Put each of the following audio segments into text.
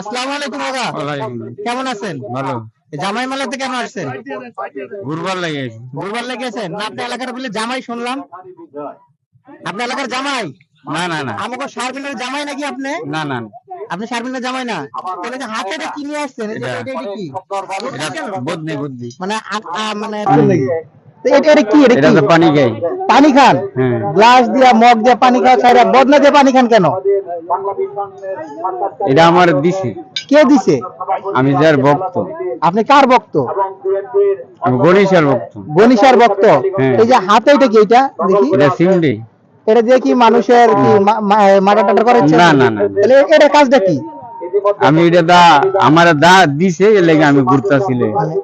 আসসালামু আলাইকুম কাকা। কেমন আছেন? ভালো। জামাই মেলাতে কেন আসছেন? ঘুরবার লাগে। ঘুরবার লেগেছেন না? আপনি এলাকার বলে জামাই শুনলাম। আপনি এলাকার জামাই? না না না আমাকে শারমিনের জামাই নাকি আপনি? না না আপনি শারমিনের জামাই না? তাহলে যে হাতে এটা কি নিয়ে আসছেন? এটা কি? এটা বুদ্ধি বুদ্ধি। মানে মানে তো এটা কি? এটা তো পানি খাই। পানি খান? হ্যাঁ। গ্লাস দিয়া মগ দিয়ে পানি খাওয়া ছাড়া বদনা দিয়ে পানি খান কেন? এটা আমার দিছে। কে দিছে? আমি যার ভক্ত। আপনি কার ভক্ত? আমি গণেশের ভক্ত। গণেশের ভক্ত? হ্যাঁ। এই যে হাতে এটা কি? এটা দেখি। এটা সিমডি। এটা দিয়ে কি মানুষের কি মার্ডার টাডার করে? না না না। তাহলে এটা কাজটা কি? আমি এটা আমার দিছে এর লাগি আমি ঘুরতাছিল।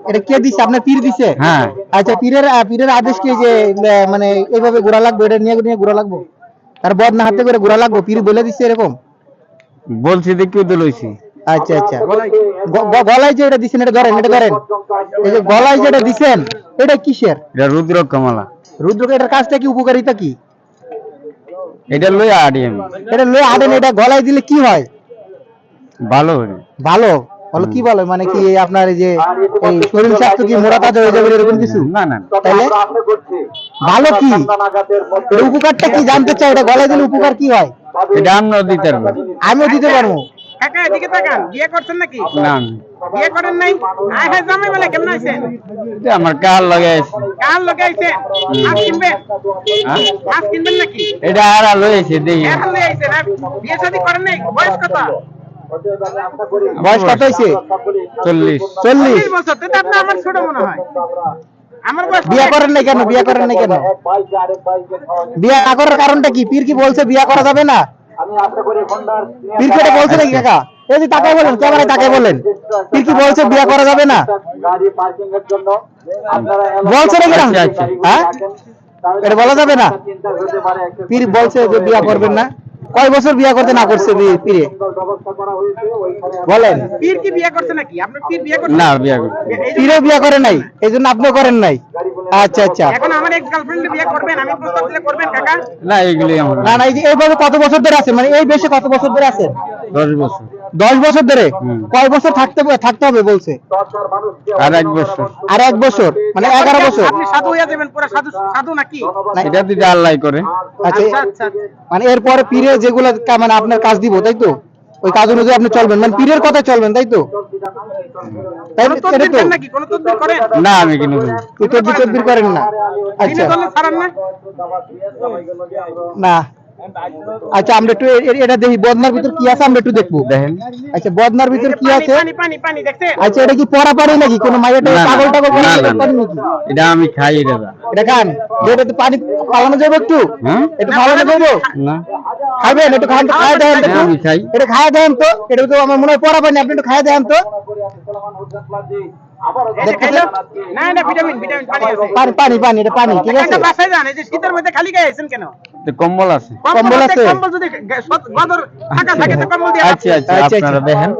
এটা কে দিছে? আপনার পীর দিছে? হ্যাঁ। আচ্ছা, পীরের আদেশ কি যে মানে এইভাবে ঘোরা লাগবে, এটা নিয়ে ঘোরা লাগবে, আর বদনা হাতে করে ঘোরা লাগবে, পীর বলে দিছে এরকম? বলছি দেখিও তো লইছি। আচ্ছা আচ্ছা, গলায় যে এটা দিছেন, এটা ধরেন, এটা ধরেন। এই যে গলায় যেটা দিছেন, এটা কিসের? এটা রুদ্র কমলা। রুদ্রকে এটার কাজটা কি, উপকারিতা কি? এটা লইয়া আড়ি আমি। এটা লয়ে আদেন, এটা গলায় দিলে কি হয়? ভালো হয়। ভালো বলো কি বলো, মানে কি আপনার এই যে এই শরীর স্বাস্থ্য কি মোটা তাজা হয়ে যাবে এরকম কিছু? না না। তাহলে ভালো কি, এর উপকারটা কি জানতে চাই? এটা গলায় দিলে উপকার কি হয়? এটা আমিও দিতে পারবো। আমিও দিতে পারবো। কাকা এদিকে তাকান, বিয়ে করছেন নাকি? না বিয়ে করেন নাই? আয় হ্যাঁ, জামাই বলে কেমন আছেন? এটা আমার কাল লাগাইছে। কাল লোকে আইছেন, মাছ কিনবেন? মাছ কিনবেন নাকি? এটা আরা লইছে দেখি। এখন লই আইছেন, আর বিয়ে শাদী করেন নাই? বয়স কত? বয়স কত হয়েছে? 40। 40 বছর। তো আপনি আমার ছোট মনে হয়। আমার বয়স বিয়ে করেন নাই কেন? বিয়ে করেন নাই কেন? বিয়ে না করার কারণটা কি? পীর কি বলছে বিয়ে করা যাবে না? পীর কি এটা বলছে নাকি কাকা? এই যে তাকায় বলেন, ক্যামেরায় তাকায় বলেন, পীর কি বলছে বিয়ে করা যাবে না? বলছে নাকি? আচ্ছা, আচ্ছা। হ্যাঁ, এটা বলা যাবে না? পীর বলছে যে বিয়ে করবেন না। কয় বছর বিয়ে করতে না করছে পীরে বলেন? পীর কি বিয়ে করছে নাকি? আপনার পীর বিয়ে করছে? না বিয়া করি। পীরে বিয়ে করে নাই, এই জন্য আপনিও করেন নাই। আচ্ছা আচ্ছা। এখন আমার এক্স গার্লফ্রেন্ড বিয়ে করবেন, আমি প্রস্তাব দিলে করবেন কাকা? না এগুলি আমার না না, এই যে এইভাবে কত বছর ধরে আছেন, মানে এই বেশি কত বছর ধরে আছেন? 10 বছর। 10 বছর ধরে? হুম। কয় বছর থাকতে হবে বলছে? আর 1 বছর। আর 1 বছর, মানে 11 বছর। আপনি সাধু হয়ে যাবেন, পুরো সাধু সাধু নাকি? এটা দিতে আল্লাহ করে। আচ্ছা, আচ্ছা আচ্ছা। মানে এরপরে পীরে যেগুলো মানে আপনার কাজ দিব, তাই তো? ওই কাজ অনুযায়ী আপনি চলবেন, মানে পীরের কথা চলবেন, তাই তো? তাই কোন এটা তদবির তো দেন নাকি? কোন তদবির করেন? না আমি কিনে তদবির করেন না? আচ্ছা দিনে দলে ছাড়ান না? না। আচ্ছা, আমরা একটু এটা দেখি, বদনার ভিতর কি আছে আমরা একটু দেখবো। দেখেন। আচ্ছা, বদনার ভিতর কি পানি আছে? পানি পানি পানি দেখছেন? আচ্ছা, এটা কি পরা পানি নাকি? কোন মাইয়াটা না, না। পাগল টাগল করে না, না, পানি না। নাকি? এটা আমি খাই এটা। এটা খান? এটাতে পানি পালানো যাবে একটু? হ্যাঁ? একটু পালানো যাবে? না খাবেন? একটু খান তো, খায় দেন তো। হ্যাঁ, আমি খাই। এটা খায় দেন তো, এটা তো আমার মনে হয় পরা পানি, আপনি একটু খায় দেন তো। এই যে খাইলো? না না, ভিটামিন ভিটামিন পানি আছে। পানি পানি পানি, এটা পানি, ঠিক আছে? একটা বাসায় যান, এই যে শীতের মধ্যে খালি গায়ে আছেন কেন? তো কম্বল আছে। কম্বল আছে? কম্বল যদি গদর ফাঁকা থাকে তো কম্বল দিয়ে আচ্ছা আচ্ছা আচ্ছা, আপনারা দেখেন।